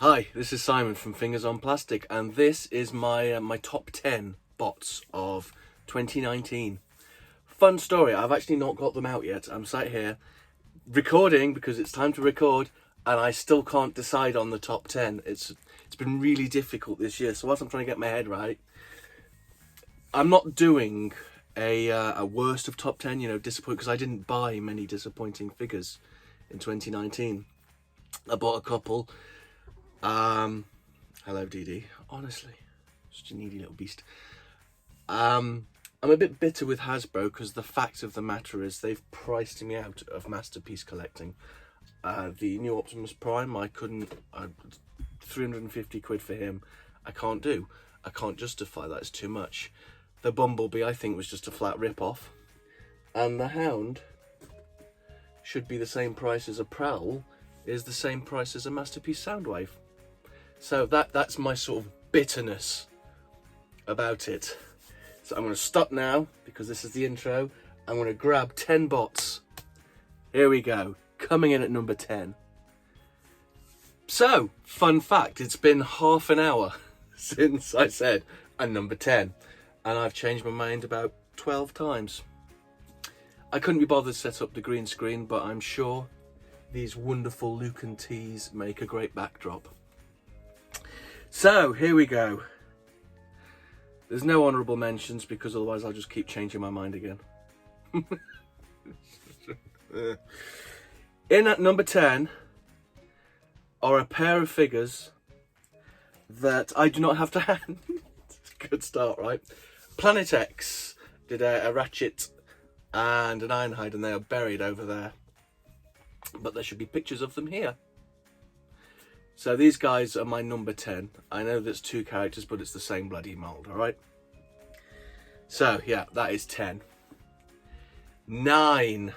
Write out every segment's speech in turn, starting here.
Hi, this is Simon from Fingers on Plastic, and this is my top 10 bots of 2019. Fun story, I've actually not got them out yet. I'm sat here recording because it's time to record, and I still can't decide on the top 10. It's been really difficult this year, so whilst I'm trying to get my head right, I'm not doing a worst of top 10, disappoint, because I didn't buy many disappointing figures in 2019. I bought a couple. Hello Dee Dee. Honestly, such a needy little beast. I'm a bit bitter with Hasbro because the fact of the matter is they've priced me out of masterpiece collecting. The new Optimus Prime, I couldn't, 350 quid for him, I can't do. I can't justify that, it's too much. The Bumblebee, I think, was just a flat rip-off. And the Hound should be the same price as a Prowl, is the same price as a Masterpiece Soundwave. So that's my sort of bitterness about it. So I'm going to stop now because this is the intro. I'm going to grab 10 bots. Here we go. Coming in at number 10. So, fun fact, it's been half an hour since I said I'm number 10. And I've changed my mind about 12 times. I couldn't be bothered to set up the green screen, but I'm sure these wonderful Lucan tees make a great backdrop. So, here we go. There's no honourable mentions because otherwise I'll just keep changing my mind again. In at number 10 are a pair of figures that I do not have to hand. Good start, right? Planet X did a Ratchet and an Ironhide, and they are buried over there. But there should be pictures of them here. So these guys are my number 10. I know there's two characters, but it's the same bloody mould, alright? So, yeah, that is 10. 9.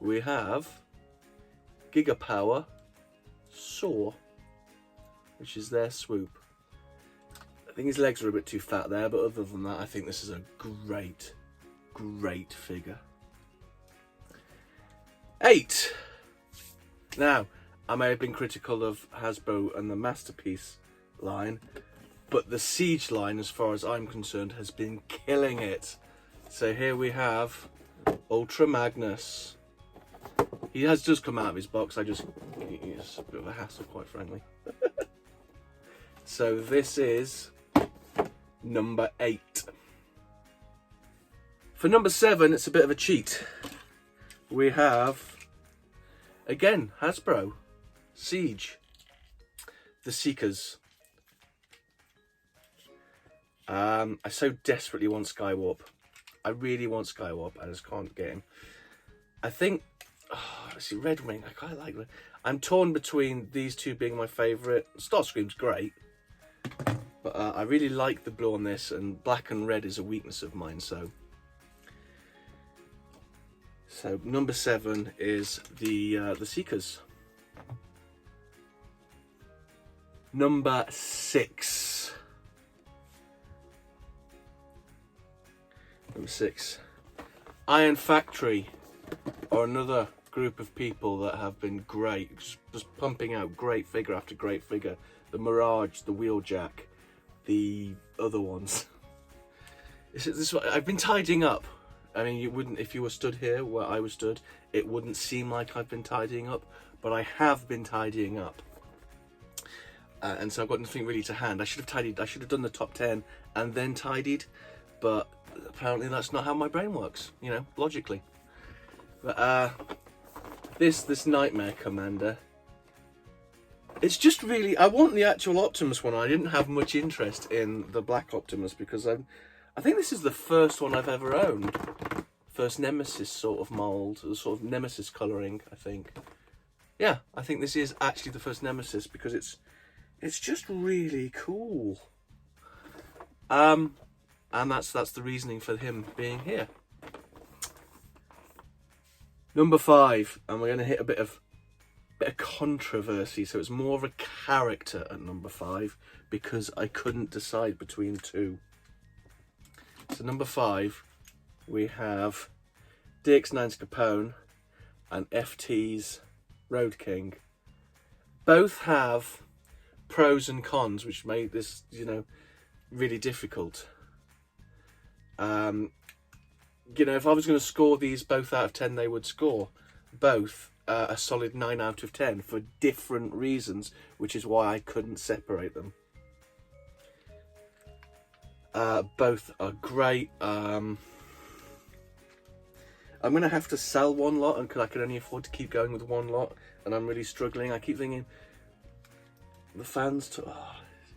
We have Gigapower Saw, which is their Swoop. I think his legs are a bit too fat there, but other than that, I think this is a great, great figure. 8. Now, I may have been critical of Hasbro and the Masterpiece line, but the Siege line, as far as I'm concerned, has been killing it. So here we have Ultra Magnus. He has just come out of his box. It's a bit of a hassle, quite frankly. So this is number 8. For number 7, it's a bit of a cheat. We have, again, Hasbro, Siege, the Seekers. I so desperately want Skywarp. I really want Skywarp. I just can't get him. I think, let's see, Red Wing. I quite like Red. I'm torn between these two being my favourite. Starscream's great, but I really like the blue on this, and black and red is a weakness of mine. So number 7 is the Seekers. Number 6. Number 6. Iron Factory are another group of people that have been great, just pumping out great figure after great figure. The Mirage, the Wheeljack, the other ones. I've been tidying up. I mean, you wouldn't, if you were stood here where I was stood, it wouldn't seem like I've been tidying up, but I have been tidying up. And so I've got nothing really to hand. I should have done the top 10 and then tidied, but apparently that's not how my brain works, logically. But this Nightmare Commander, it's just really, I want the actual Optimus one. I didn't have much interest in the Black Optimus because I think this is the first one I've ever owned. First Nemesis sort of mould, sort of Nemesis colouring, I think. Yeah, I think this is actually the first Nemesis because it's just really cool. And that's the reasoning for him being here. Number 5, and we're going to hit a bit of controversy, so it's more of a character at number 5 because I couldn't decide between two. So number 5, we have DX9's Capone and FT's Road King. Both have pros and cons, which made this, you know, really difficult. You know, if I was going to score these both out of 10, they would score both a solid 9 out of 10 for different reasons, which is why I couldn't separate them. Both are great. I'm going to have to sell one lot because I can only afford to keep going with one lot, and I'm really struggling. I keep thinking the fans,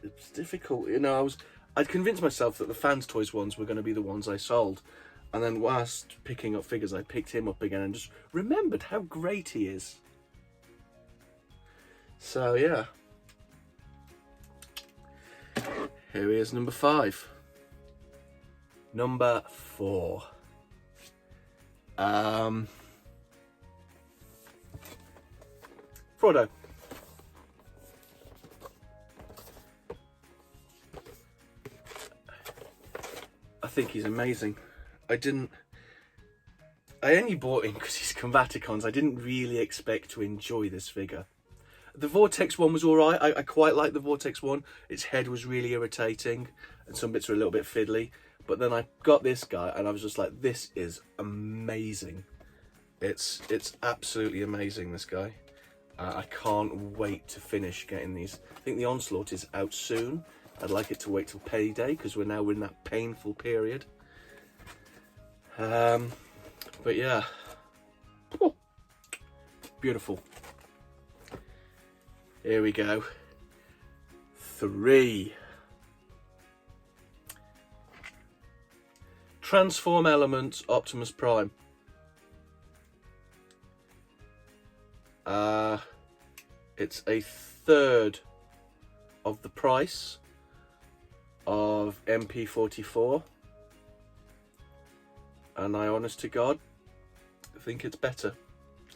it's difficult. You know, I'd convinced myself that the fans toys ones were going to be the ones I sold, and then whilst picking up figures, I picked him up again and just remembered how great he is. So yeah, here he is, number 5. Number 4. Frodo. I think he's amazing. I only bought him because he's Combaticons. I didn't really expect to enjoy this figure. The Vortex one was alright. I quite like the Vortex one. Its head was really irritating and some bits were a little bit fiddly. But then I got this guy and I was just like, this is amazing. It's absolutely amazing, this guy. I can't wait to finish getting these. I think the Onslaught is out soon. I'd like it to wait till payday because we're now in that painful period. But yeah, beautiful. Here we go. 3. Transform Element Optimus Prime. It's a third of the price of MP44, and I honest to God think it's better.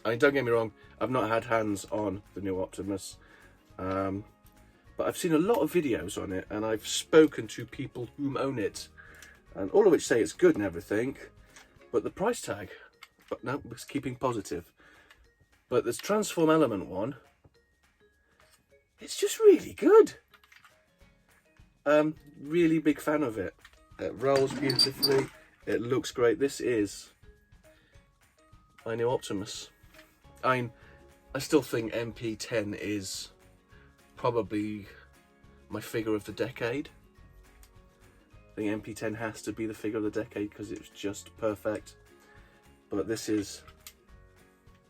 I mean, don't get me wrong, I've not had hands on the new Optimus, but I've seen a lot of videos on it and I've spoken to people who own it, and all of which say it's good and everything, but the price tag, but no, it's keeping positive. But this Transform Element one, it's just really good. Really big fan of it. It rolls beautifully. It looks great. This is my new Optimus. I still think MP10 is probably my figure of the decade. I think MP10 has to be the figure of the decade because it's just perfect. But this is,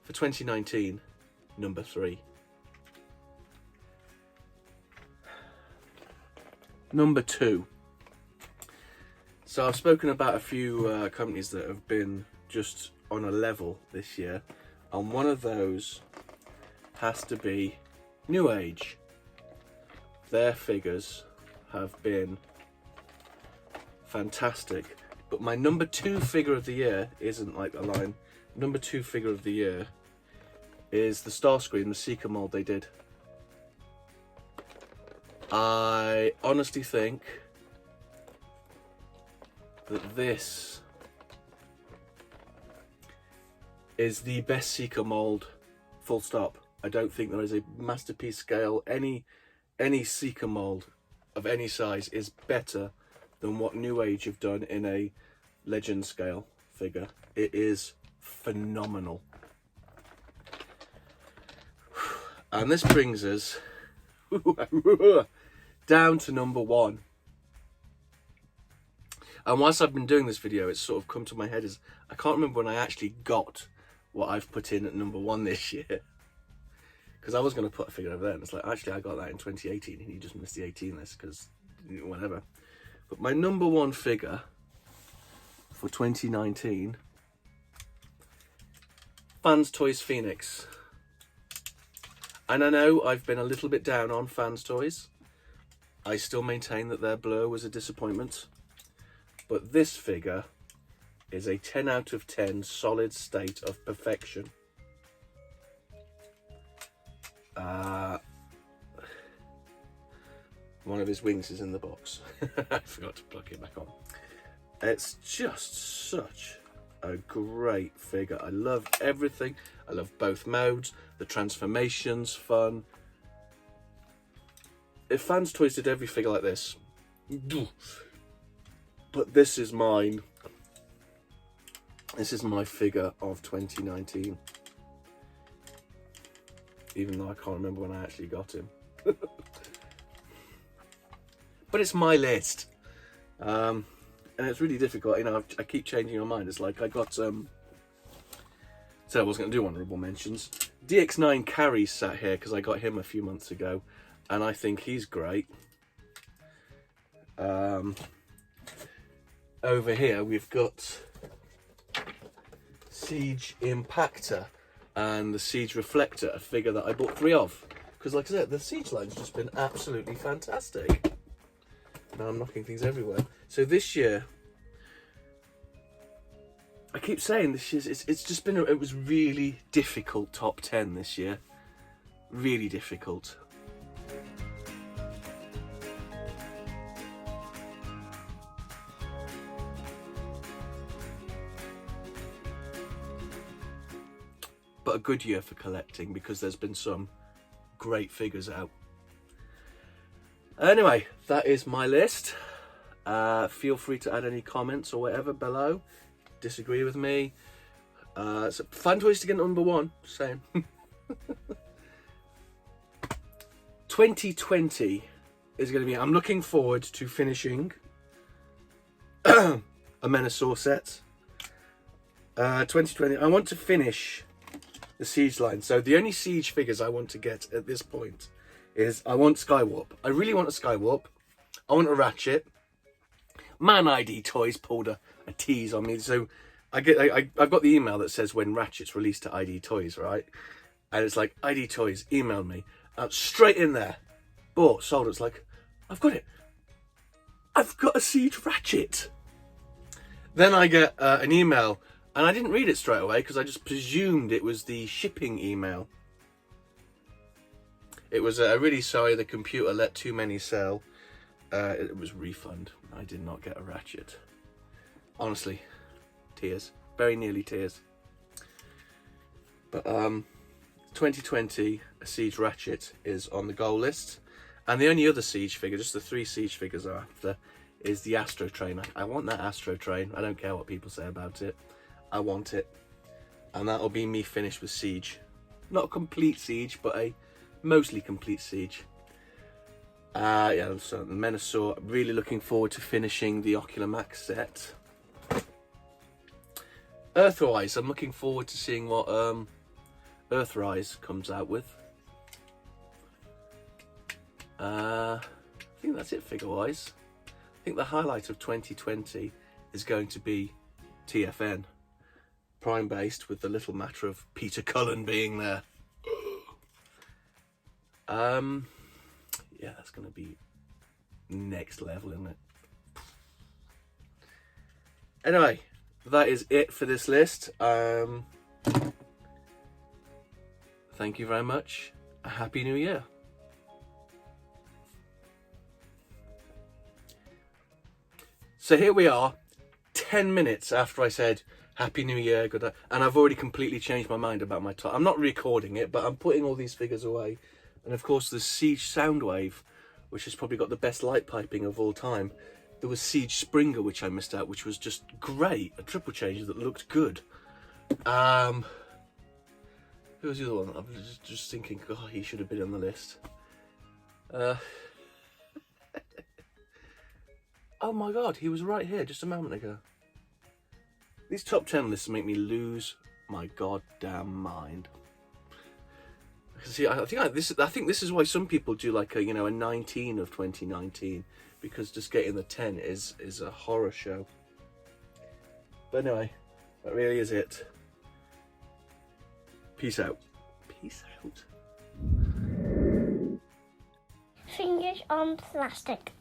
for 2019, number 3. Number 2. So I've spoken about a few companies that have been just on a level this year, and one of those has to be New Age. Their figures have been fantastic, but my number 2 figure of the year isn't like a line. Number 2 figure of the year is the Starscream, the Seeker mold they did. I honestly think that this is the best Seeker mold, full stop. I don't think there is a masterpiece scale. Any Seeker mold of any size is better than what New Age have done in a Legend scale figure. It is phenomenal. And this brings us down to number 1. And whilst I've been doing this video, it's sort of come to my head is I can't remember when I actually got what I've put in at number 1 this year. Because I was going to put a figure over there and it's like, actually I got that in 2018 and you just missed the 18 list because whatever. But my number 1 figure for 2019, Fans Toys Phoenix. And I know I've been a little bit down on Fans Toys. I still maintain that their blur was a disappointment. But this figure is a 10 out of 10 solid state of perfection. One of his wings is in the box. I forgot to plug it back on. It's just such a great figure. I love everything. I love both modes. The transformation's fun. if Fans Toys did every figure like this, but this is mine. This is my figure of 2019. Even though I can't remember when I actually got him. But it's my list. And it's really difficult, you know, I keep changing my mind. It's like I got, said I wasn't going to do honourable mentions. DX9 Carries sat here because I got him a few months ago. And I think he's great. Over here we've got Siege Impactor and the Siege Reflector, a figure that I bought 3 of. Because like I said, the Siege line's just been absolutely fantastic. Now I'm knocking things everywhere. So this year, I keep saying this year, it's just been, it was really difficult top 10 this year. Really difficult. But a good year for collecting because there's been some great figures out. Anyway, that is my list. Feel free to add any comments or whatever below. Disagree with me. So Fan Toys to get number 1, just saying. 2020 is going to be, I'm looking forward to finishing a Menasor set. 2020, I want to finish the Siege line. So the only Siege figures I want to get at this point is I want Skywarp. I really want a Skywarp. I want a Ratchet. Man ID Toys pulled a tease on me. So I've got the email that says when Ratchet's released to ID Toys, right? And it's like, ID Toys emailed me. Straight in there. Bought, sold. It's like, I've got it. I've got a Siege Ratchet. Then I get an email. And I didn't read it straight away because I just presumed it was the shipping email. It was really sorry the computer let too many sell. It was refund. I did not get a Ratchet. Honestly, tears. Very nearly tears. But 2020, a Siege Ratchet is on the goal list. And the only other Siege figure, just the 3 Siege figures are after, is the Astro Train. I want that Astro Train. I don't care what people say about it. I want it. And that'll be me finished with Siege. Not a complete Siege, but a mostly complete Siege. Yeah, so the Menasor, really looking forward to finishing the Ocular Max set. Earthrise, I'm looking forward to seeing what Earthrise comes out with. I think that's it figure-wise. I think the highlight of 2020 is going to be TFN. Prime based with the little matter of Peter Cullen being there. Yeah, that's going to be next level, isn't it? Anyway, that is it for this list. Thank you very much. A Happy New Year. So here we are, 10 minutes after I said Happy New Year, good day, and I've already completely changed my mind about my top. I'm not recording it, but I'm putting all these figures away. And of course, the Siege Soundwave, which has probably got the best light piping of all time. There was Siege Springer, which I missed out, which was just great. A triple changer that looked good. Who was the other one? I'm just thinking, God, he should have been on the list. Oh my God, he was right here just a moment ago. These top 10 lists make me lose my goddamn mind. See, I think this is why some people do like a 19 of 2019, because just getting the 10 is a horror show. But anyway, that really is it. Peace out. Peace out. Fingers on plastic.